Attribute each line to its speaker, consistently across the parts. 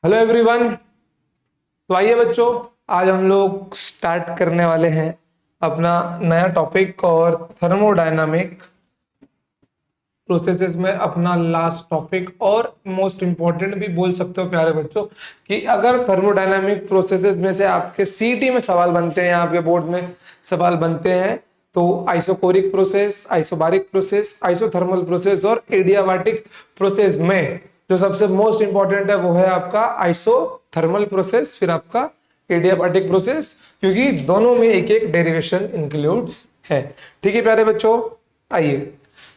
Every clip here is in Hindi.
Speaker 1: Hello everyone. तो आइए बच्चों, आज हम लोग स्टार्ट करने वाले हैं अपना नया टॉपिक और थर्मोडायनामिक प्रोसेसेस में अपना लास्ट टॉपिक और मोस्ट इंपॉर्टेंट भी बोल सकते हो प्यारे बच्चों कि अगर थर्मोडायनामिक प्रोसेसेस में से आपके सीटी में सवाल बनते हैं, आपके बोर्ड में सवाल बनते हैं तो isochoric process, isobaric process, isothermal process और एडियाबैटिक प्रोसेस में जो सबसे मोस्ट इंपॉर्टेंट है वो है आपका आइसोथर्मल प्रोसेस, फिर आपका एडियाबैटिक प्रोसेस, क्योंकि दोनों में एक एक डेरिवेशन इंक्लूड्स है। ठीक है प्यारे बच्चों, आइए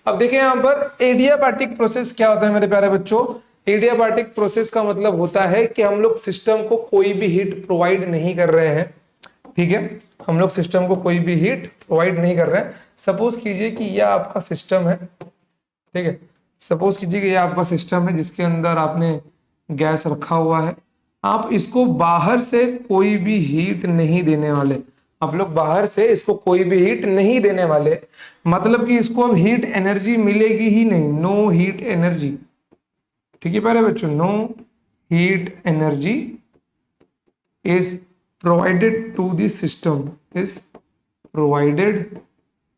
Speaker 1: अब देखिए यहां पर एडियाबैटिक प्रोसेस क्या होता है मेरे प्यारे बच्चों। एडियाबैटिक प्रोसेस का मतलब होता है कि हम लोग सिस्टम को कोई भी हीट प्रोवाइड नहीं कर रहे हैं। ठीक है, हम लोग सिस्टम को कोई भी हीट प्रोवाइड नहीं कर रहे हैं। सपोज कीजिए कि यह आपका सिस्टम है, ठीक है, सपोज कीजिए कि यह आपका सिस्टम है जिसके अंदर आपने गैस रखा हुआ है। आप इसको बाहर से कोई भी हीट नहीं देने वाले, आप लोग बाहर से इसको कोई भी हीट नहीं देने वाले, मतलब कि इसको अब हीट एनर्जी मिलेगी ही नहीं, नो हीट एनर्जी। ठीक है प्यारे बच्चों, no heat energy is provided to the system, is provided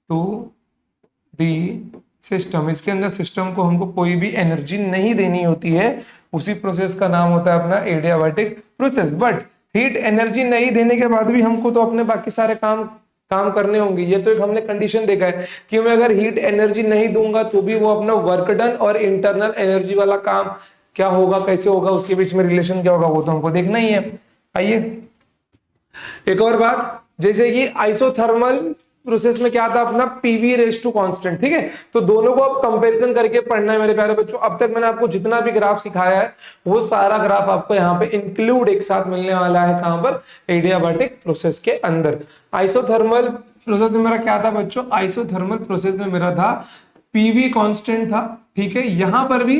Speaker 1: to the system. इसके अंदर सिस्टम को हमको कोई भी एनर्जी नहीं देनी होती है, उसी प्रोसेस का नाम होता है अपना adiabatic process. But heat energy नहीं देने के बाद भी हमको तो अपने बाकी सारे काम करने होंगे। ये तो एक हमने कंडीशन देखा है कि मैं अगर हीट एनर्जी नहीं दूंगा तो भी वो अपना वर्क डन और इंटरनल एनर्जी वाला काम क्या होगा, कैसे होगा, उसके बीच में रिलेशन क्या होगा, वो तो हमको देखना ही है। आइए एक और बात, जैसे कि आइसोथर्मल प्रोसेस में क्या था अपना पीवी रेस टू कांस्टेंट। ठीक है, तो दोनों को आप कंपैरिजन करके पढ़ना है मेरे प्यारे बच्चों। अब तक मैंने आपको जितना भी ग्राफ सिखाया है वो सारा ग्राफ आपको यहाँ पे इंक्लूड एक साथ मिलने वाला है। कहां पर? एडियाबैटिक प्रोसेस के अंदर। आइसोथर्मल प्रोसेस में मेरा क्या था बच्चों? आइसोथर्मल प्रोसेस में मेरा था पीवी कांस्टेंट था। ठीक है, यहां पर भी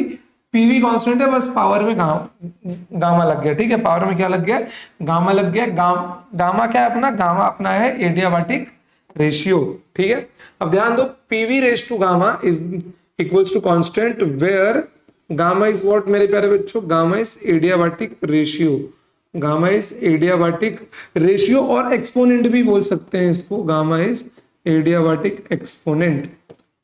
Speaker 1: पीवी कांस्टेंट है, बस पावर में गामा लग गया। ठीक है, पावर में क्या लग गया? गामा लग गया। गामा क्या है अपना? गामा अपना है एडियाबैटिक रेशियो। ठीक है, अब ध्यान दो, PV raise to gamma is equals to constant where gamma is what मेरे प्यारे बच्चों? Gamma is adiabatic ratio. Gamma is adiabatic ratio और एक्सपोनेंट भी बोल सकते हैं इसको, गामा इज एडियाबैटिक एक्सपोनेंट।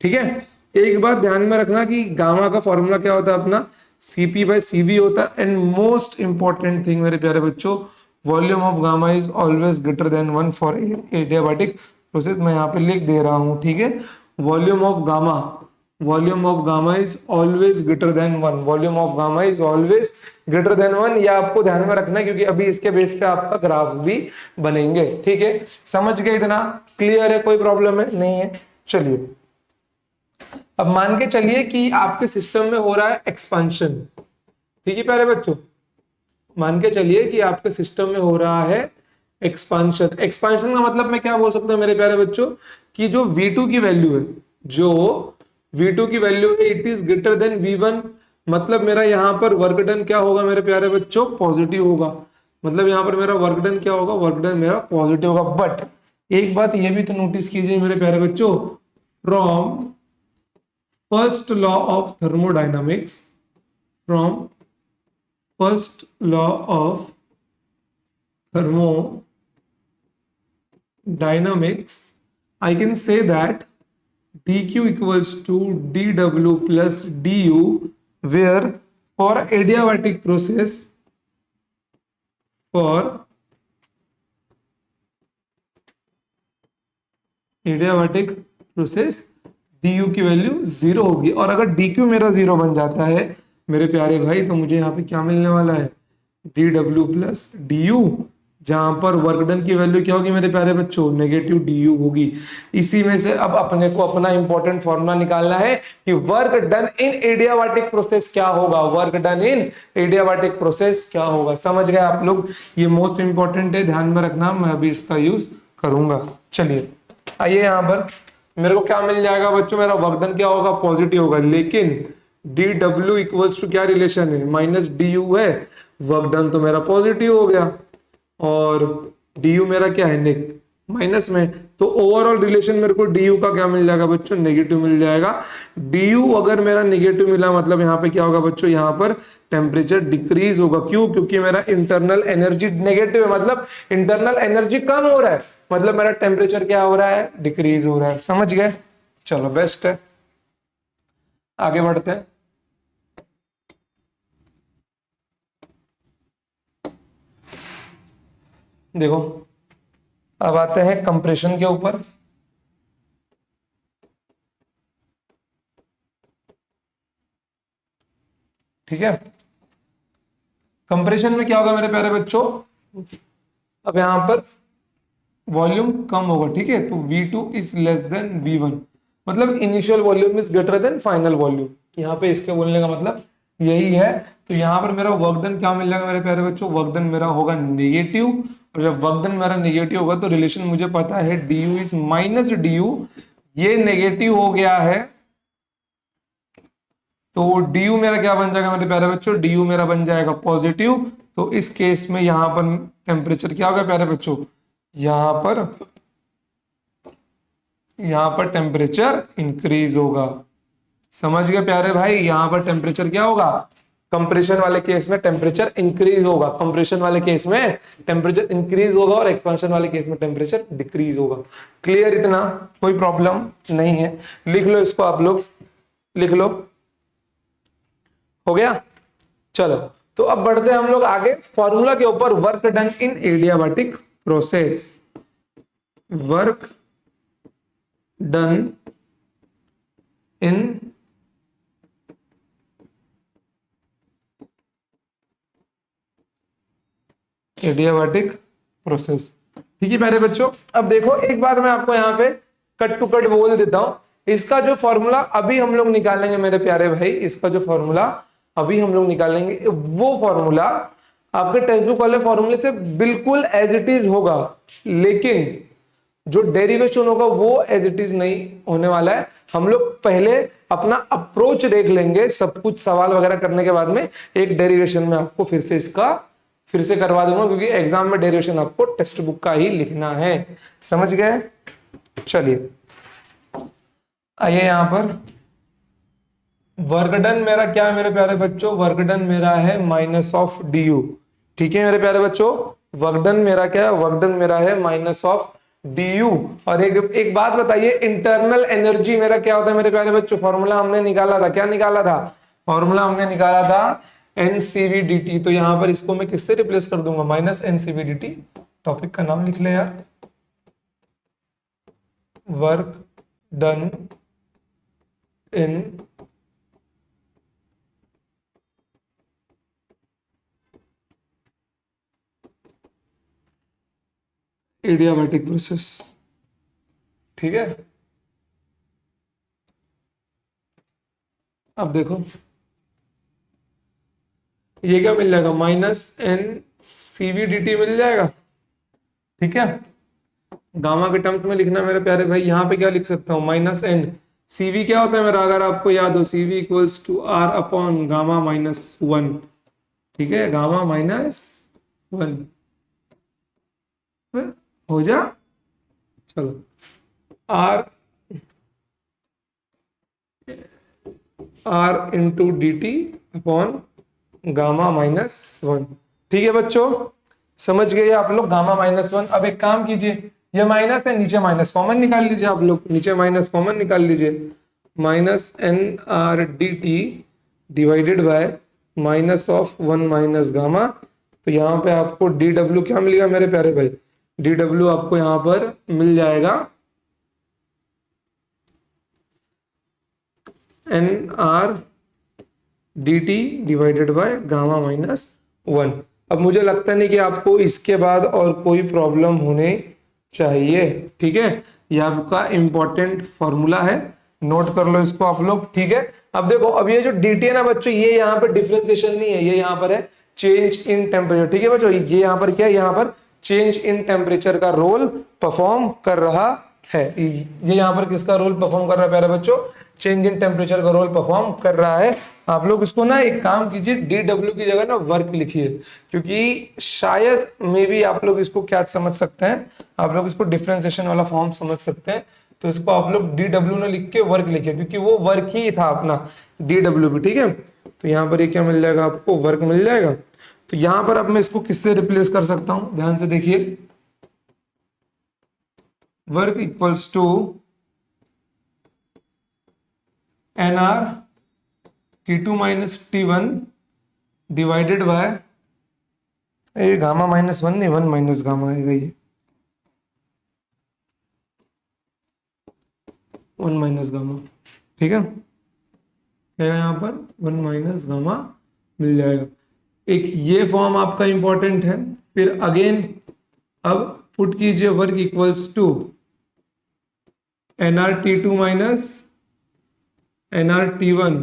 Speaker 1: ठीक है, एक बात ध्यान में रखना कि गामा का फॉर्मूला क्या होता है अपना? Cp बाय Cv होता है। एंड मोस्ट इंपॉर्टेंट थिंग मेरे प्यारे बच्चों, volume of gamma is always greater than 1 for adiabatic process. मैं यहाँ पे लिख दे रहा हूँ, ठीक है, volume of gamma is always greater than 1, volume of gamma is always greater than 1। ये आपको ध्यान में रखना है क्योंकि अभी इसके बेस पे आपका ग्राफ भी बनेंगे। ठीक है, समझ गए? इतना क्लियर है? कोई प्रॉब्लम है? नहीं है? चलिए अब मान के चलिए कि आपके सिस्टम में हो रहा है एक्सपांशन। ठीक है प्यारे बच्चों, मान के चलिए कि आपके सिस्टम में हो रहा है एक्सपांशन। एक्सपांशन का मतलब मैं क्या बोल सकता हूं मेरे प्यारे बच्चों कि जो V2 की वैल्यू है, जो V2 की वैल्यू है it is greater then V1। मतलब मेरा यहां पर वर्क डन क्या होगा मेरे प्यारे बच्चों? पॉजिटिव होगा। मतलब यहां पर मेरा वर्क डन क्या होगा? वर्क डन मेरा पॉजिटिव होगा। बट एक बात ये भी तो नोटिस कीजिए मेरे प्यारे बच्चों, from first law of thermodynamics, from first law of thermodynamics, I can say that dq equals to dw plus du, where for adiabatic process, for adiabatic process du की वैल्यू 0 होगी। और अगर dq मेरा 0 बन जाता है मेरे प्यारे भाई तो मुझे यहाँ पे क्या मिलने वाला है? dw प्लस du, जहां पर वर्क डन की वैल्यू क्या होगी मेरे प्यारे बच्चों? नेगेटिव du होगी। इसी में से अब अपने को अपना इंपॉर्टेंट फॉर्मूला निकालना है कि work done in adiabatic process क्या होगा? Work done in adiabatic process क्या होगा? समझ गए आप लोग? ये मोस्ट इंपॉर्टेंट है, ध्यान में रखना, मैं अभी इसका यूज करूंगा। चलिए आइए, यहां पर मेरे को क्या मिल जाएगा बच्चों? मेरा वर्क डन क्या होगा? पॉजिटिव होगा। लेकिन dw इक्वल्स टू क्या रिलेशन है? माइनस du है। वर्क डन तो मेरा पॉजिटिव हो गया और du मेरा क्या है? माइनस में, तो ओवरऑल रिलेशन मेरे को डी यू का क्या मिल जाएगा बच्चों, नेगेटिव मिल जाएगा। डी यू अगर मेरा नेगेटिव मिला मतलब यहाँ पे क्या होगा बच्चों, यहाँ पर टेम्परेचर डिक्रीज होगा। क्यों? क्योंकि मेरा इंटरनल एनर्जी नेगेटिव है, मतलब इंटरनल एनर्जी कम हो रहा है, मतलब मेरा टेम्परेचर क्या हो रहा है, डिक्रीज हो रहा है। समझ गए? चलो बेस्ट है, आगे बढ़ते हैं। देखो अब आते हैं कंप्रेशन के ऊपर। ठीक है, कंप्रेशन में क्या होगा मेरे प्यारे बच्चों, अब यहां पर वॉल्यूम कम होगा। ठीक है, तो V2 is less than V1, मतलब initial volume is greater then final volume. यहाँ पे इसके बोलने का मतलब यही है। तो यहाँ पर मेरा वर्क डन क्या मिल जाएगा मेरे प्यारे बच्चों, वर्क डन मेरा होगा नेगेटिव, और जब वर्क डन मेरा नेगेटिव होगा तो रिलेशन मुझे पता है D you is minus D you, ये नेगेटिव हो गया है, तो डी यू मेरा क्या बन जाएगा मेरे प्यारे बच्चों, डी यू मेरा बन जाएगा पॉजिटिव। तो इस केस में यहां पर टेम्परेचर क्या होगा प्यारे बच्चों, यहां पर टेम्परेचर इंक्रीज होगा। समझ गए प्यारे भाई, यहां पर टेम्परेचर क्या होगा, कंप्रेशन वाले केस में टेम्परेचर इंक्रीज होगा, कंप्रेशन वाले केस में टेम्परेचर इंक्रीज होगा, और एक्सपेंशन वाले केस में टेम्परेचर डिक्रीज होगा। क्लियर? इतना कोई प्रॉब्लम नहीं है, लिख लो इसको, आप लोग लिख लो, हो गया। चलो तो अब बढ़ते हैं हम लोग आगे फॉर्मूला के ऊपर, work done in adiabatic process. Work done in adiabatic process. ठीक है प्यारे बच्चों, अब देखो एक बात मैं आपको यहाँ पे कट टू कट बोल देता हूं, इसका जो फॉर्मूला अभी हम लोग निकालेंगे मेरे प्यारे भाई, इसका जो फॉर्मूला अभी हम लोग निकालेंगे वो फॉर्मूला आपके टेक्स्ट बुक वाले फॉर्मूले से बिल्कुल एज इट इज होगा, लेकिन जो डेरिवेशन होगा वो एज इट इज नहीं होने वाला है। हम लोग पहले अपना अप्रोच देख लेंगे, सब कुछ सवाल वगैरह करने के बाद में एक डेरिवेशन में आपको फिर से करवा दूंगा, क्योंकि एग्जाम में डेरिवेशन आपको टेक्स्ट बुक का ही लिखना है। समझ गए? चलिए आइए यहां पर वर्क डन मेरा क्या है मेरे प्यारे बच्चों, वर्क डन मेरा है माइनस ऑफ डी यू। ठीक है मेरे प्यारे बच्चों, वर्क डन मेरा क्या है, वर्क डन मेरा है माइनस ऑफ डी यू। और एक बात बताइए, इंटरनल एनर्जी मेरा क्या होता है मेरे प्यारे बच्चों, फॉर्मूला हमने निकाला था, क्या निकाला था, फॉर्मूला हमने निकाला था एनसीवीडीटी। तो यहां पर इसको मैं किससे रिप्लेस कर दूंगा, माइनस एनसीवीडीटी। टॉपिक का नाम लिख ले यार, work done in adiabatic process. ठीक है, अब देखो ये क्या मिल जाएगा, माइनस एन सीवीडीटी मिल जाएगा। ठीक है, गामा के टर्म्स में लिखना मेरे प्यारे भाई, यहां पे क्या लिख सकता हूं, माइनस एन। सीवी क्या होता है मेरा, अगर आपको याद हो, CV equals to R upon gamma minus one. ठीक है, गामा माइनस वन हो जा। चलो R into D T upon gamma minus one. ठीक है बच्चों, समझ गए आप लोग, गामा माइनस वन। अब एक काम कीजिए, ये माइनस है, नीचे माइनस कॉमन निकाल लीजिए आप लोग, नीचे माइनस कॉमन निकाल लीजिए, minus N R D T divided by minus of one minus gamma. तो यहाँ पे आपको डी डब्ल्यू क्या मिलेगा मेरे प्यारे भाई, डी डब्ल्यू आपको यहाँ पर मिल जाएगा N R D T divided by gamma minus one. अब मुझे लगता नहीं कि आपको इसके बाद और कोई प्रॉब्लम होने चाहिए। ठीक है, ये आपका इंपॉर्टेंट फॉर्मूला है, नोट कर लो इसको आप लोग। ठीक है, अब देखो, अब ये जो डी टी है ना बच्चों, ये यहाँ पर डिफरेंशिएशन नहीं है, ये यहाँ पर है चेंज इन टेम्परेचर। ठीक है बच्चों, ये यहाँ पर क्या है, यहाँ पर चेंज इन टेम्परेचर का रोल परफॉर्म कर रहा है। ये यहाँ पर किसका रोल परफॉर्म कर रहा है प्यारे बच्चों, चेंज इन टेम्परेचर का रोल परफॉर्म कर रहा है। आप लोग इसको ना एक काम कीजिए, डी डब्ल्यू की जगह ना वर्क लिखिए, क्योंकि शायद मे बी आप लोग इसको क्या समझ सकते हैं, आप लोग इसको डिफरेंशिएशन वाला फॉर्म समझ सकते हैं। तो इसको आप लोग डी डब्ल्यू ना लिख के वर्क लिखिए, क्योंकि वो वर्क ही था अपना डी डब्ल्यू भी, ठीक है। तो यहाँ पर ये क्या मिल जाएगा आपको, वर्क मिल जाएगा। तो यहाँ पर अब मैं इसको किससे रिप्लेस कर सकता हूं, ध्यान से देखिए, work equals to N R T2 minus T1 divided by, ये गामा माइनस वन नहीं, वन माइनस गामा आएगा, ये वन माइनस गामा, ठीक है। क्या है यहाँ पर, वन माइनस गामा मिल जाएगा। एक ये फॉर्म आपका इंपॉर्टेंट है। फिर अगेन अब पुट कीजिए work equals to nRT2 minus nRT1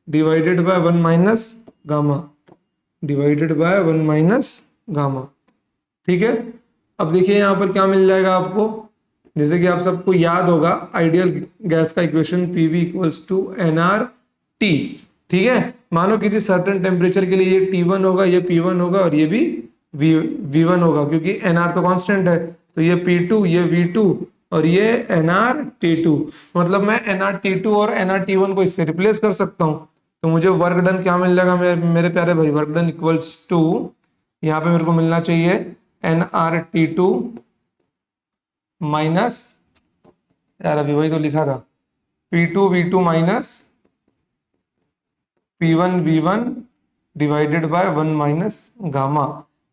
Speaker 1: divided by one minus gamma, divided by one minus gamma, ठीक है। अब देखिए यहाँ पर क्या मिल जाएगा आपको, जैसे कि आप सबको याद होगा आइडियल गैस का equation PV equals to NR T, ठीक है। मानो किसी सर्टेन टेम्परेचर के लिए ये T1 होगा, ये P1 होगा और ये भी V1 होगा, क्योंकि NR तो कांस्टेंट है। तो ये P2, ये V2 और ये nRT2, मतलब मैं nRT2 और nRT1 को इससे रिप्लेस कर सकता हूं। तो मुझे वर्क डन क्या मिल जाएगा मेरे प्यारे भाई, वर्क डन इक्वल्स टू, यहाँ पे मेरे को मिलना चाहिए nRT2 माइनस, यार अभी वही तो लिखा था, P2 V2 minus P1 V1 divided by one minus gamma.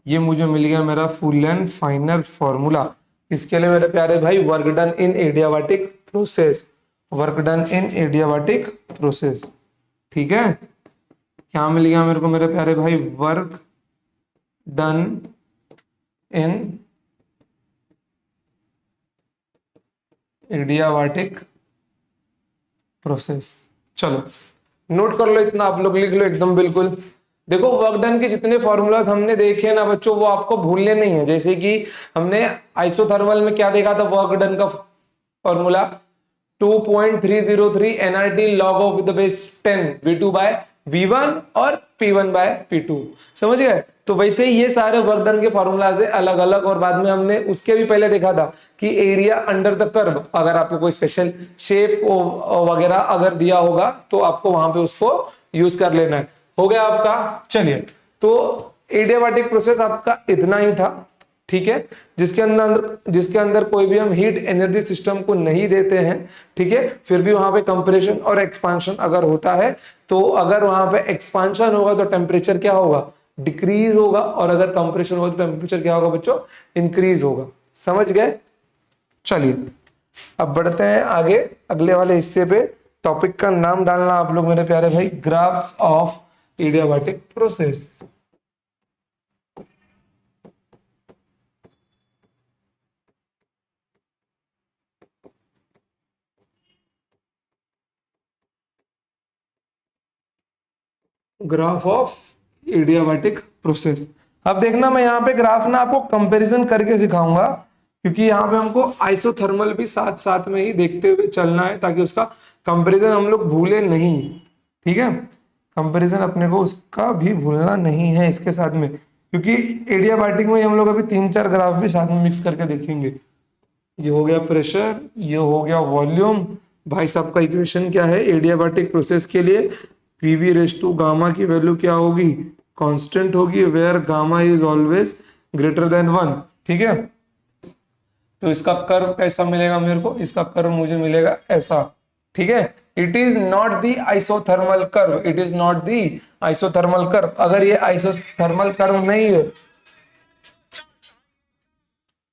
Speaker 1: ये मुझे मिल गया मेरा फुल एंड फाइनल फॉर्मूला। इसके लिए मेरे प्यारे भाई work done in adiabatic process, work done in adiabatic process, ठीक है। क्या मिल गया मेरे को मेरे प्यारे भाई, work done in adiabatic process. चलो नोट कर लो, इतना आप लोग लिख लो एकदम बिल्कुल। देखो वर्क डन के जितने फॉर्मूलाज हमने देखे ना बच्चों, वो आपको भूलने नहीं है। जैसे कि हमने आइसोथर्मल में क्या देखा था, वर्क डन का formula 2.303 nRT log of the base 10 V2 by V1 और P1 by P2, समझ गए। तो वैसे ही ये सारे वर्क डन के फॉर्मूलाज है अलग अलग। और बाद में हमने उसके भी पहले देखा था कि एरिया अंडर द कर्व, अगर आपको कोई स्पेशल शेप वगैरह अगर दिया होगा तो आपको वहां पे उसको यूज कर लेना है। हो गया आपका। चलिए, तो एडियाबैटिक प्रोसेस आपका इतना ही था, ठीक है, जिसके अंदर कोई भी हम हीट एनर्जी सिस्टम को नहीं देते हैं, ठीक है। फिर भी वहां पे कंप्रेशन और एक्सपांशन अगर होता है, तो अगर वहां पे एक्सपांशन होगा तो टेम्परेचर क्या होगा, डिक्रीज होगा, और अगर कंप्रेशन होगा तो टेम्परेचर क्या होगा बच्चों, इंक्रीज होगा। समझ गए। चलिए अब बढ़ते हैं आगे अगले वाले हिस्से पे। टॉपिक का नाम डालना आप लोग मेरे प्यारे भाई, graphs of adiabatic process. Graph of adiabatic process. अब देखना मैं यहाँ पे ग्राफ ना आपको कंपैरिजन करके सिखाऊंगा, क्योंकि यहाँ पे हमको आइसोथर्मल भी साथ साथ में ही देखते हुए चलना है, ताकि उसका कंपैरिजन हम लोग भूले नहीं, ठीक है। कंपैरिजन अपने को उसका भी भूलना नहीं है इसके साथ में, क्योंकि एडियाबैटिक में हम लोग अभी 3-4 ग्राफ भी साथ में मिक्स करके देखेंगे। ये हो गया प्रेशर, ये हो गया वॉल्यूम। भाई साहब का इक्वेशन क्या है एडियाबैटिक प्रोसेस के लिए, पीवी रेस टू गामा की वैल्यू क्या होगी, कांस्टेंट होगी, where gamma is always greater than 1, ठीक है। तो इसका कर्व कैसा मिलेगा मेरे को, इसका कर्व मुझे मिलेगा ऐसा, ठीक है। It is not the isothermal curve, it is not the isothermal curve. अगर ये आइसोथर्मल कर्व नहीं है,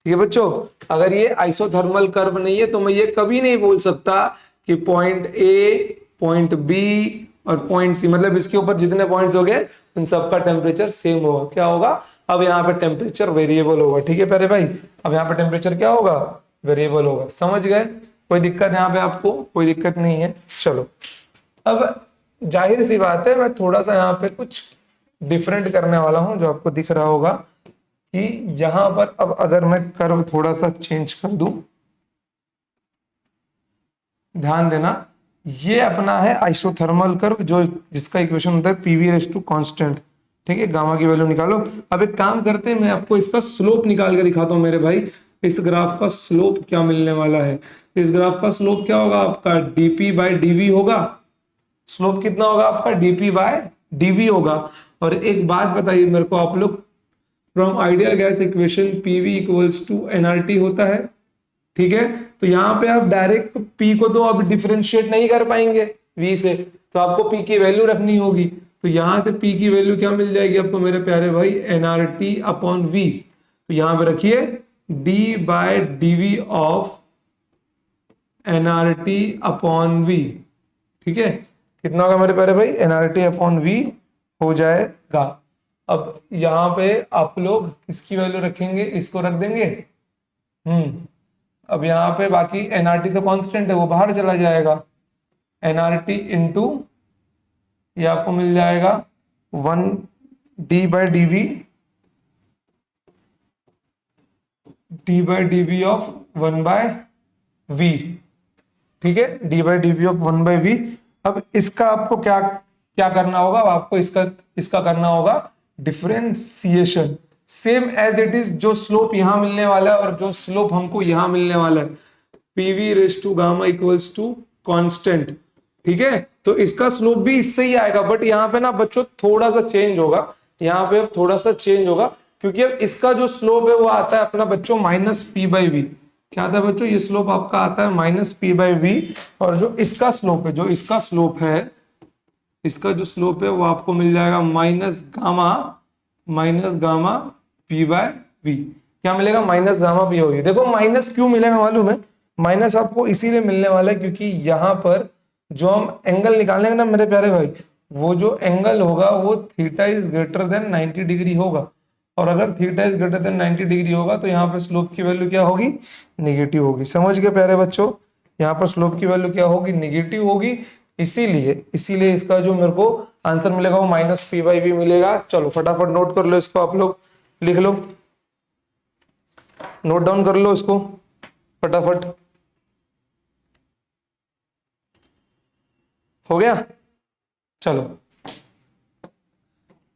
Speaker 1: ठीक है बच्चों, अगर ये आइसोथर्मल कर्व नहीं है तो मैं ये कभी नहीं बोल सकता कि पॉइंट ए, पॉइंट बी और पॉइंट सी, मतलब इसके ऊपर जितने पॉइंट्स हो गए उन सबका टेम्परेचर सेम होगा। क्या होगा, अब यहाँ पे टेम्परेचर वेरिएबल होगा, ठीक है प्यारे भाई। अब यहाँ पे टेम्परेचर क्या होगा, वेरिएबल होगा। समझ गए, कोई दिक्कत यहाँ पे आपको, कोई दिक्कत नहीं है। चलो अब जाहिर सी बात है, मैं थोड़ा सा यहाँ पे कुछ डिफरेंट करने वाला हूं, जो आपको दिख रहा होगा कि यहां पर अब अगर मैं कर्व थोड़ा सा चेंज कर दूं, ध्यान देना, ये अपना है आइसोथर्मल कर्व, जो जिसका इक्वेशन होता है पीवी रेस टू कांस्टेंट। ठीक है, गामा की वैल्यू निकालो। अब एक काम करते हैं, मैं आपको इसका स्लोप निकाल के दिखाता हूं मेरे भाई। इस ग्राफ का स्लोप क्या मिलने वाला है? इस ग्राफ का स्लोप क्या होगा आपका? डीपी बाय डीवी होगा। स्लोप कितना होगा आपका? डीपी बाय डीवी होगा। और एक बात बताइए मेरे को आप लोग, from ideal gas equation PV equals to NRT होता है। ठीक है, तो यहां पे आप डायरेक्ट पी को तो अब डिफरेंशिएट नहीं कर पाएंगे वी से, तो आपको पी की वैल्यू रखनी होगी। तो यहां से पी की वैल्यू क्या मिल जाएगी आपको मेरे प्यारे भाई? NRT upon V. तो यहां पे रखिए D by DV of NRT upon V. ठीक है, कितना होगा मेरे प्यारे भाई? एनआरटी अपॉन वी हो जाएगा। अब यहां पे आप लोग किसकी वैल्यू रखेंगे? इसको रख देंगे। अब यहाँ पे बाकी एनआरटी तो कांस्टेंट है, वो बाहर चला जाएगा। एनआरटी इंटू ये आपको मिल जाएगा 1 D by D V of 1/v। ठीक है, D by D V of 1/v। अब इसका आपको क्या क्या करना होगा? अब आपको इसका इसका करना होगा differentiation. Same as it is, जो स्लोप यहां मिलने वाला है और जो स्लोप हमको यहां मिलने वाला है, PV raise to gamma equals to constant. ठीक है, तो इसका स्लोप भी इससे ही आएगा, बट यहाँ पे ना बच्चों थोड़ा सा चेंज होगा। यहाँ पे अब थोड़ा सा चेंज होगा, क्योंकि अब इसका जो स्लोप है वो आता है अपना बच्चों -p/v। क्या आता है बच्चों? ये स्लोप आपका आता है -p/v। और जो इसका स्लोप है, इसका जो स्लोप है वो आपको मिल जाएगा माइनस गामा p/v। क्या मिलेगा? -Gamma p/v। देखो माइनस क्यों मिलेगा मालूम है? माइनस आपको इसीलिए मिलने वाला है क्योंकि यहां पर जो हम एंगल निकालेंगे ना मेरे प्यारे भाई, वो जो एंगल होगा वो theta is greater than 90 degree होगा। और अगर theta is greater than 90 degree होगा तो यहाँ पर स्लोप की वैल्यू क्या होगी? निगेटिव होगी। समझ गए प्यारे बच्चों? यहाँ पर स्लोप की वैल्यू क्या होगी? निगेटिव होगी। इसीलिए इसीलिए इसका जो मेरे को आंसर मिलेगा वो -p/v मिलेगा। चलो फटाफट नोट कर लो इसको, आप लोग लिख लो, नोट डाउन कर लो इसको फटाफट। हो गया? चलो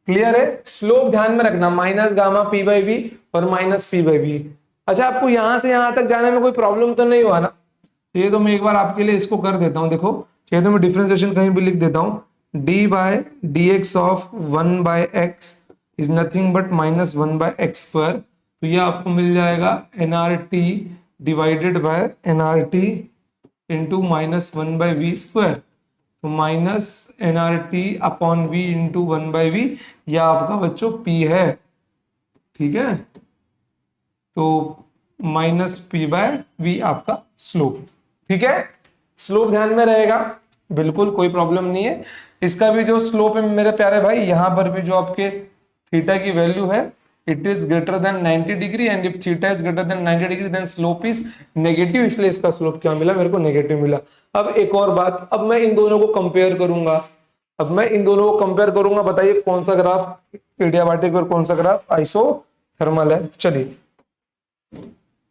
Speaker 1: क्लियर है? स्लोप ध्यान में रखना, -गामा p/v और -p/v। अच्छा, आपको यहां से यहां तक जाने में कोई प्रॉब्लम तो नहीं हुआ ना? ये तो मैं एक बार आपके लिए इसको कर देता हूं। देखो, चाहिए तो मैं डिफरेंशिएशन कहीं भी लिख देता हूं। d/dx of 1/x is nothing but -1/x²। तो ये आपको मिल जाएगा nRT divided by nRT into -1/v²। तो -nRT upon v into 1/v, यह आपका बच्चों p है। ठीक है, तो -p/v आपका स्लोप। ठीक है, स्लोप ध्यान में रहेगा, बिल्कुल कोई प्रॉब्लम नहीं है। इसका भी जो स्लोप है मेरे प्यारे भाई, यहां पर भी जो आपके थीटा की वैल्यू है, it is greater than 90 degree, and if theta is greater than 90 degree then slope is negative. इसलिए इसका स्लोप क्या मिला मेरे को? नेगेटिव मिला। अब एक और बात, अब मैं इन दोनों को कंपेयर करूंगा। बताइए कौन सा ग्राफ एडियाबैटिक और कौन सा ग्राफ आइसोथर्मल है? चलिए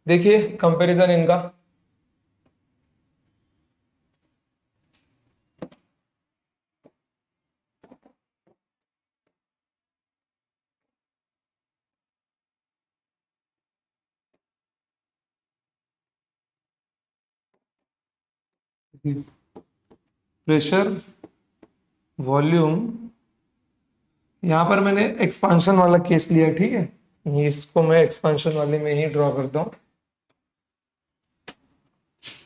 Speaker 1: देखिए कंपैरिजन इनका। प्रेशर, वॉल्यूम, यहां पर मैंने एक्सपांशन वाला केस लिया। ठीक है, ये इसको मैं एक्सपांशन वाले में ही ड्रॉ करता हूं।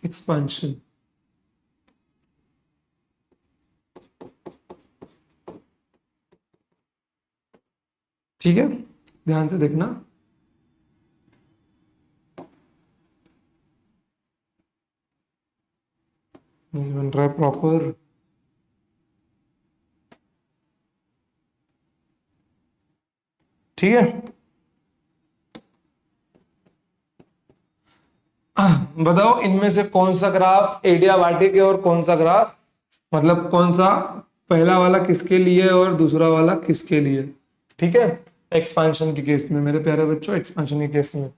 Speaker 1: एक्सपांशन, ठीक है, ध्यान से देखना। नहीं बन रहा है प्रॉपर। ठीक है, बताओ इनमें से कौन सा ग्राफ एडियाबैटिक है और कौन सा ग्राफ, मतलब कौन सा पहला वाला किसके लिए और दूसरा वाला किसके लिए? ठीक है, एक्सपांशन के केस में मेरे प्यारे बच्चों, एक्सपांशन के केस में।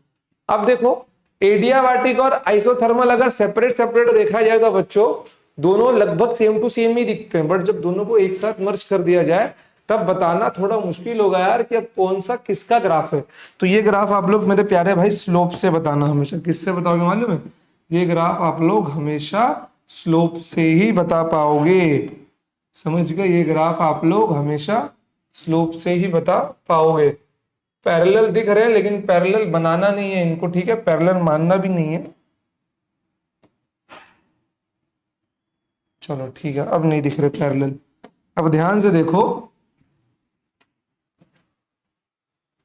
Speaker 1: अब देखो एडियाबैटिक और आइसोथर्मल अगर सेपरेट सेपरेट देखा जाए तो बच्चों दोनों लगभग सेम टू सेम ही दिखते हैं, बट जब दोनों को एक साथ मर्ज कर दिया जाए तब बताना थोड़ा मुश्किल होगा यार कि अब कौन सा किसका ग्राफ है। तो ये ग्राफ आप लोग मेरे प्यारे भाई स्लोप से बताना हमेशा। किससे बताओगे मालूम है? ये ग्राफ आप लोग हमेशा स्लोप से ही बता पाओगे। समझ गए? ये ग्राफ आप लोग हमेशा स्लोप से ही बता पाओगे। पैरेलल दिख रहे हैं लेकिन पैरेलल बनाना नहीं है इनको, ठीक है? पैरेलल मानना भी नहीं है। चलो ठीक है, अब नहीं दिख रहे पैरेलल। अब ध्यान से देखो,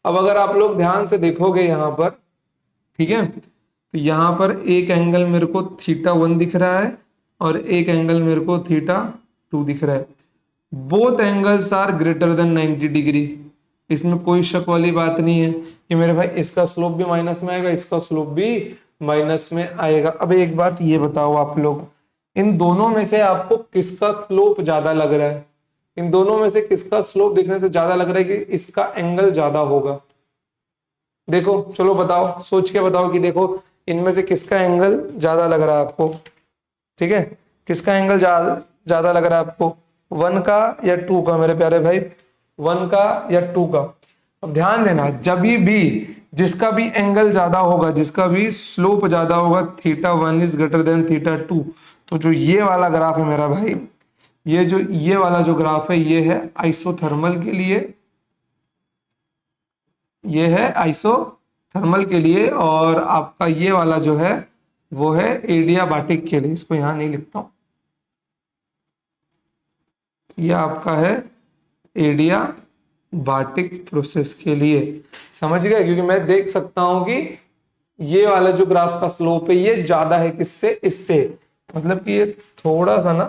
Speaker 1: अब अगर आप लोग ध्यान से देखोगे यहां पर, ठीक है, तो यहां पर एक एंगल मेरे को θ1 दिख रहा है और एक एंगल मेरे को θ2 दिख रहा है। Both angles are greater than 90 degree. इसमें कोई शक वाली बात नहीं है कि मेरे भाई इसका स्लोप भी माइनस में आएगा, इसका स्लोप भी माइनस में आएगा। अब एक बात ये बताओ आप लोग, इन दोनों में से आपको किसका स्लोप ज्यादा लग रहा है? इन दोनों में से किसका स्लोप देखने से ज्यादा लग रहा है कि इसका एंगल ज्यादा होगा? देखो, चलो बताओ, सोच के बताओ कि देखो इनमें से किसका एंगल ज्यादा लग रहा है आपको? ठीक है, किसका एंगल ज्यादा लग रहा है आपको? 1 का या 2 का मेरे प्यारे भाई? 1 का या 2 का? अब ध्यान देना, जब भी जिसका भी एंगल ज्यादा होगा, जिसका भी स्लोप ज्यादा होगा, θ1 इज ग्रेटर देन θ2, तो जो ये वाला ग्राफ है मेरा भाई, ये वाला जो ग्राफ है ये है आइसोथर्मल के लिए, ये है आइसोथर्मल के लिए, और आपका ये वाला जो है वो है एडियाबैटिक के लिए। इसको यहां नहीं लिखता हूं, ये आपका है एडियाबैटिक प्रोसेस के लिए। समझ गए? क्योंकि मैं देख सकता हूं कि ये वाला जो ग्राफ का स्लोप है ये ज्यादा है किससे? इससे। मतलब कि ये थोड़ा सा ना,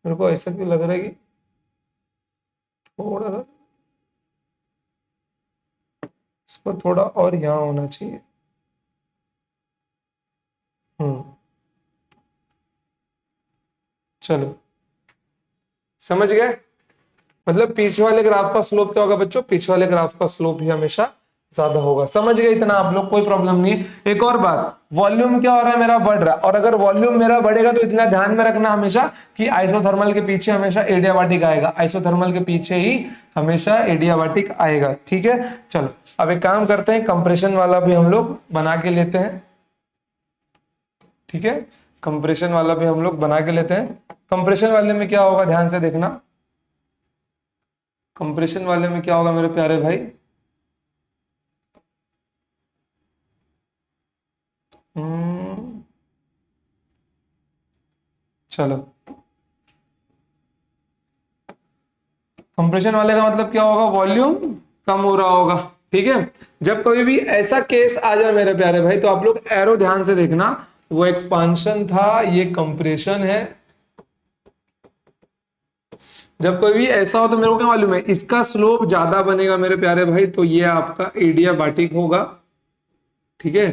Speaker 1: मेरे को ऐसा क्यों लग रहा है कि थोड़ा सा इसको थोड़ा और यहां होना चाहिए। चलो, समझ गए? मतलब पीछे वाले ग्राफ का स्लोप क्या होगा बच्चों? पीछे वाले ग्राफ का स्लोप ही हमेशा ज्यादा होगा। समझ गए इतना आप लोग? कोई प्रॉब्लम नहीं है। एक और बात, वॉल्यूम क्या हो रहा है मेरा? बढ़ रहा है। और अगर वॉल्यूम मेरा बढ़ेगा तो इतना ध्यान में रखना हमेशा कि आइसोथर्मल के पीछे हमेशा एडियाबैटिक आएगा। आइसोथर्मल के पीछे ही हमेशा एडियाबैटिक आएगा। ठीक है, चलो अब एक काम करते हैं, कंप्रेशन वाला भी हम लोग बना के लेते हैं। ठीक है, कंप्रेशन वाला भी हम लोग बना के लेते हैं। कंप्रेशन वाले में क्या होगा ध्यान से देखना। कंप्रेशन वाले में क्या होगा मेरे प्यारे भाई? चलो, कंप्रेशन वाले का मतलब क्या होगा? वॉल्यूम कम हो रहा होगा। ठीक है, जब कभी भी ऐसा केस आ जाए मेरे प्यारे भाई, तो आप लोग एरो ध्यान से देखना। वो एक्सपांशन था, ये कंप्रेशन है। जब कोई भी ऐसा हो तो मेरे को क्या मालूम है? इसका स्लोप ज्यादा बनेगा मेरे प्यारे भाई, तो ये आपका एडियाबैटिक होगा। ठीक है,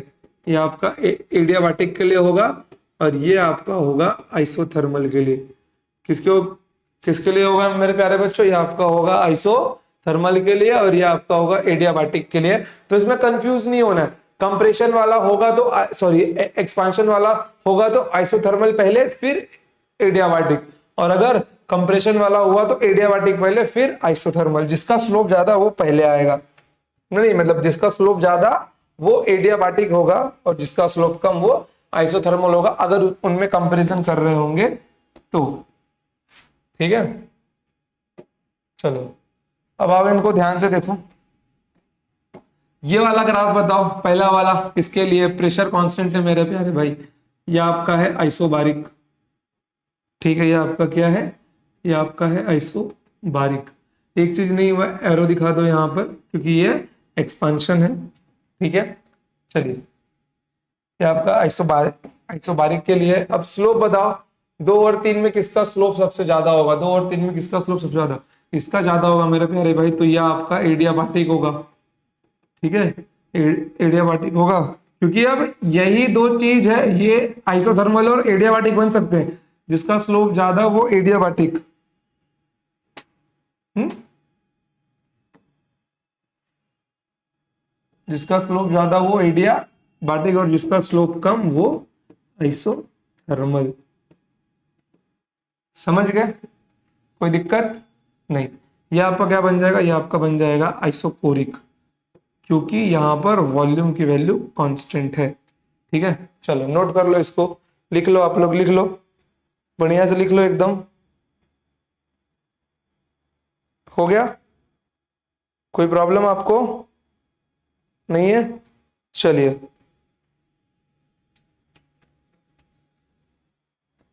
Speaker 1: ये आपका एडियाबैटिक के लिए होगा, और ये आपका होगा आइसोथर्मल के लिए। किसके किसके लिए होगा मेरे प्यारे बच्चों? ये आपका होगा आइसोथर्मल के लिए, और ये आपका होगा एडियाबैटिक के लिए। तो इसमें कंफ्यूज नहीं होना है। कंप्रेशन वाला होगा तो सॉरी, एक्सपांशन वाला होगा तो आइसोथर्मल पहले फिर एडियाबैटिक, और अगर कंप्रेशन वाला हुआ तो एडियाबैटिक पहले फिर आइसोथर्मल। जिसका स्लोप ज्यादा वो पहले आएगा। नहीं मतलब जिसका स्लोप ज्यादा वो एडियाबैटिक होगा, और जिसका स्लोप कम वो आइसोथर्मल होगा, अगर उनमें कंपैरिजन कर रहे होंगे तो। ठीक है, चलो अब आप इनको ध्यान से देखो। ये वाला ग्राफ बताओ, पहला वाला इसके लिए प्रेशर कांस्टेंट है मेरे प्यारे भाई, ये आपका है आइसोबारिक। ठीक है, ये आपका क्या है? ये आपका है आइसोबारिक। एक चीज नहीं हुआ, एरो दिखा दो यहां पर, क्योंकि ये एक्सपांशन है। ठीक है, चलिए, ये आपका आइसोबारिक के लिए। अब स्लोप बताओ, 2 और 3 में किसका स्लोप सबसे ज्यादा होगा? 2 और 3 में किसका स्लोप सबसे ज्यादा? इसका ज्यादा होगा मेरे प्यारे भाई, तो यह आपका एडियाबैटिक होगा। ठीक है, एडियाबैटिक होगा, क्योंकि अब यही दो चीज है, ये आइसोथर्मल और एडियाबैटिक बन सकते हैं। जिसका स्लोप ज्यादा वो एडियाबैटिक। जिसका स्लोप ज्यादा वो एडियाबैटिक, और जिसका स्लोप कम वो आइसोथर्मल। समझ गए? कोई दिक्कत नहीं। ये आपका क्या बन जाएगा, ये आपका बन जाएगा आइसोकोरिक, क्योंकि यहां पर वॉल्यूम की वैल्यू कांस्टेंट है। ठीक है, चलो नोट कर लो इसको, लिख लो आप लोग, लिख लो, बढ़िया से लिख लो एकदम। हो गया? कोई प्रॉब्लम आपको नहीं है? चलिए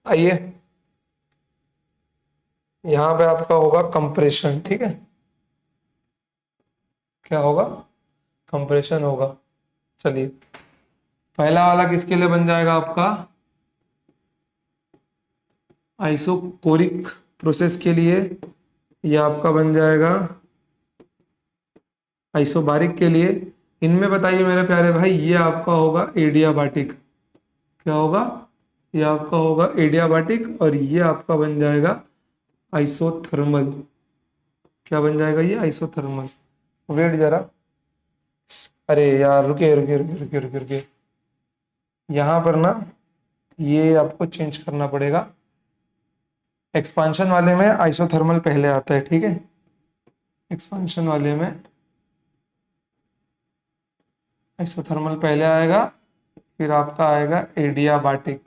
Speaker 1: आइए, यहां पे आपका होगा कंप्रेशन। ठीक है, क्या होगा? कंप्रेशन होगा। चलिए, पहला वाला किसके लिए बन जाएगा आपका? आइसोकोरिक प्रोसेस के लिए। ये आपका बन जाएगा आइसोबारिक के लिए। इनमें बताइए मेरे प्यारे भाई, ये आपका होगा एडियाबाटिक। क्या होगा? ये आपका होगा एडियाबाटिक, और ये आपका बन जाएगा आइसोथर्मल। क्या बन जाएगा? ये आइसोथर्मल। वेट जरा, अरे यार रुकिए रुकिए रुकिए रुकिए रुकिए रुकिए, यहाँ पर ना ये आपको चेंज करना पड़ेगा। एक्सपांशन वाले में आइसोथर्मल पहले आता है, ठीक है? एक्सपांशन वाले में आइसोथर्मल पहले आएगा, फिर आपका आएगा एडियाबाटिक।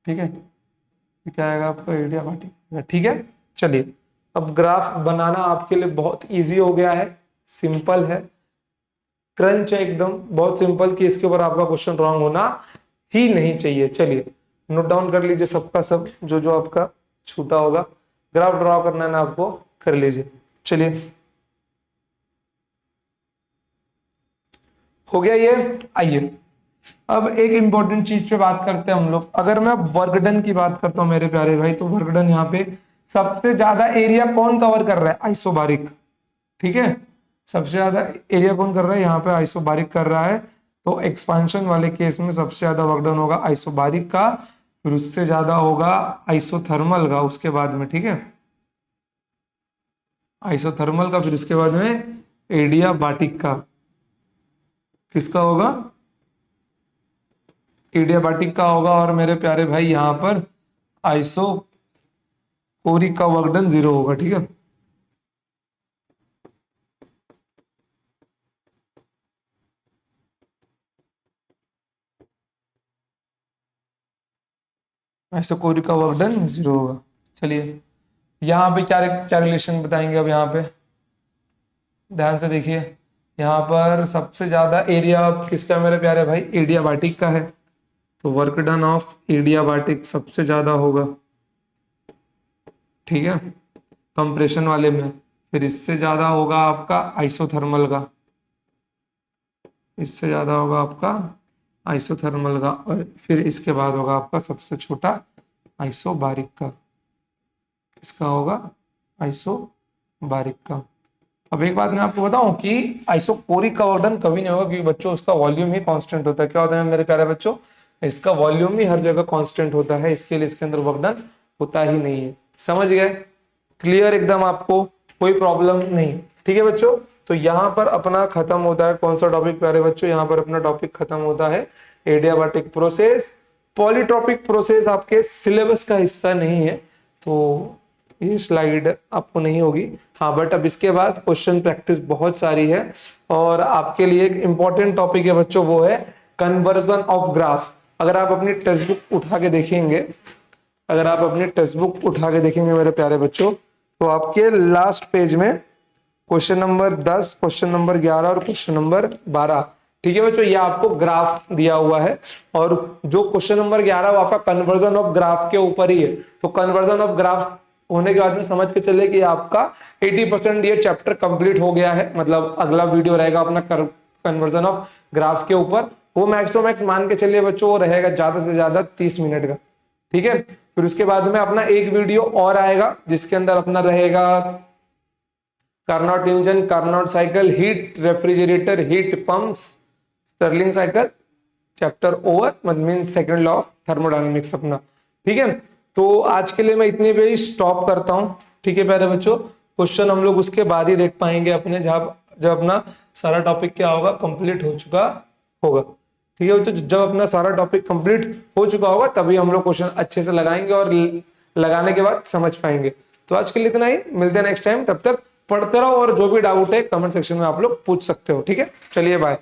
Speaker 1: ठीक है, फिर क्या आएगा आपका? एडियाबाटिक। ठीक है, चलिए अब ग्राफ बनाना आपके लिए बहुत इजी हो गया है, सिंपल है, क्रंच है एकदम, बहुत सिंपल, कि इसके ऊपर आपका क्वेश्चन रॉन्ग होना ही नहीं चाहिए। चलिए नोट डाउन कर लीजिए सबका सब, जो जो आपका छूटा होगा। ग्राफ ड्रॉ करना है ना आपको, कर लीजिए। चलिए, हो गया ये? आइए अब एक इंपॉर्टेंट चीज पे बात करते हैं हम लोग। अगर मैं वर्क डन की बात करता हूं मेरे प्यारे भाई, तो वर्क डन यहाँ पे सबसे ज्यादा एरिया कौन कवर कर रहा है? आइसोबारिक। ठीक है, सबसे ज्यादा एरिया कौन कर रहा है? यहाँ पे आइसोबारिक कर रहा है। तो एक्सपांशन वाले केस में सबसे ज्यादा वर्क डन होगा आइसोबारिक का, फिर उससे ज्यादा होगा आइसोथर्मल का उसके बाद में। ठीक है, आइसोथर्मल का, फिर उसके बाद में एडियाबाटिक का। किसका होगा? एडियाबाटिक का होगा। और मेरे प्यारे भाई यहाँ पर आइसोकोरिक का वर्क डन 0 होगा। ठीक है, आइसोकोरिक का वर्क डन 0 होगा। चलिए यहाँ पे क्या क्या रिलेशन बताएंगे अब? यहाँ पे ध्यान से देखिए, यहाँ पर सबसे ज्यादा एरिया किसका है मेरे प्यारे भाई? एडियाबाटिक का है। तो वर्क डन ऑफ एडियाबाटिक सबसे ज्यादा होगा। ठीक है, कंप्रेशन वाले में। फिर इससे ज्यादा होगा आपका आइसोथर्मल का, इससे ज्यादा होगा आपका आइसोथर्मल का, और फिर इसके बाद होगा आपका सबसे छोटा आइसोबारिक का। किसका होगा? आइसोबारिक का। अब एक बात मैं आपको बताऊं कि आइसोकोरिक का वर्क डन कभी नहीं होगा, क्योंकि बच्चों उसका वॉल्यूम ही कांस्टेंट होता है। क्या होता है मेरे प्यारे बच्चों? इसका वॉल्यूम ही हर जगह कांस्टेंट होता है, इसके लिए इसके अंदर वर्क डन होता ही नहीं है। समझ गए? क्लियर एकदम आपको? कोई प्रॉब्लम नहीं? ठीक है बच्चों, तो यहाँ पर अपना खत्म होता है कौन सा टॉपिक प्यारे बच्चों? यहाँ पर अपना टॉपिक खत्म होता है एडियाबाटिक प्रोसेस। पॉलीट्रोपिक प्रोसेस आपके सिलेबस का हिस्सा नहीं है, तो ये स्लाइड आपको नहीं होगी। हाँ, बट अब इसके बाद क्वेश्चन प्रैक्टिस बहुत सारी है, और आपके लिए एक इंपॉर्टेंट टॉपिक है बच्चों, वो है कन्वर्जन ऑफ ग्राफ। अगर आप अपनी टेक्स्ट बुक उठा के देखेंगे, अगर आप अपनी टेक्स्ट बुक उठा के देखेंगे मेरे प्यारे बच्चों, तो आपके लास्ट पेज में क्वेश्चन नंबर 10, क्वेश्चन नंबर 11 और क्वेश्चन नंबर 12, ठीक है बच्चों, ये आपको ग्राफ दिया हुआ है। और जो क्वेश्चन नंबर 11 वो आपका कन्वर्जन ऑफ ग्राफ के ऊपर ही है। तो कन्वर्जन ऑफ ग्राफ होने के बाद में समझ के चले कि आपका 80% ये चैप्टर कंप्लीट हो गया है। मतलब अगला वीडियो रहेगा अपना कन्वर्जन ऑफ ग्राफ के ऊपर, वो मैक्स टू मैक्स मान के चलिए बच्चों, वो रहेगा ज्यादा से ज्यादा 30 मिनट का। ठीक है, फिर उसके बाद में अपना एक वीडियो और आएगा, जिसके अंदर अपना रहेगा Carnot engine, Carnot cycle, heat refrigerator, heat pumps, Stirling cycle, chapter over, mean second law of thermodynamics अपना। ठीक है, तो आज के लिए मैं इतने पे ही स्टॉप करता हूं। ठीक है प्यारे बच्चों, क्वेश्चन हम लोग उसके बाद ही देख पाएंगे अपने, जब अपना सारा टॉपिक क्या होगा? कंप्लीट हो चुका होगा। ठीक है बच्चों, जब अपना सारा टॉपिक कंप्लीट हो चुका होगा तभी हम लोग क्वेश्चन अच्छे से लगाएंगे, और लगाने के बाद समझ पाएंगे। तो आज के लिए इतना ही, मिलते हैं नेक्स्ट टाइम, तब तक पढ़ते रहो और जो भी डाउट है कमेंट सेक्शन में आप लोग पूछ सकते हो। ठीक है, चलिए बाय।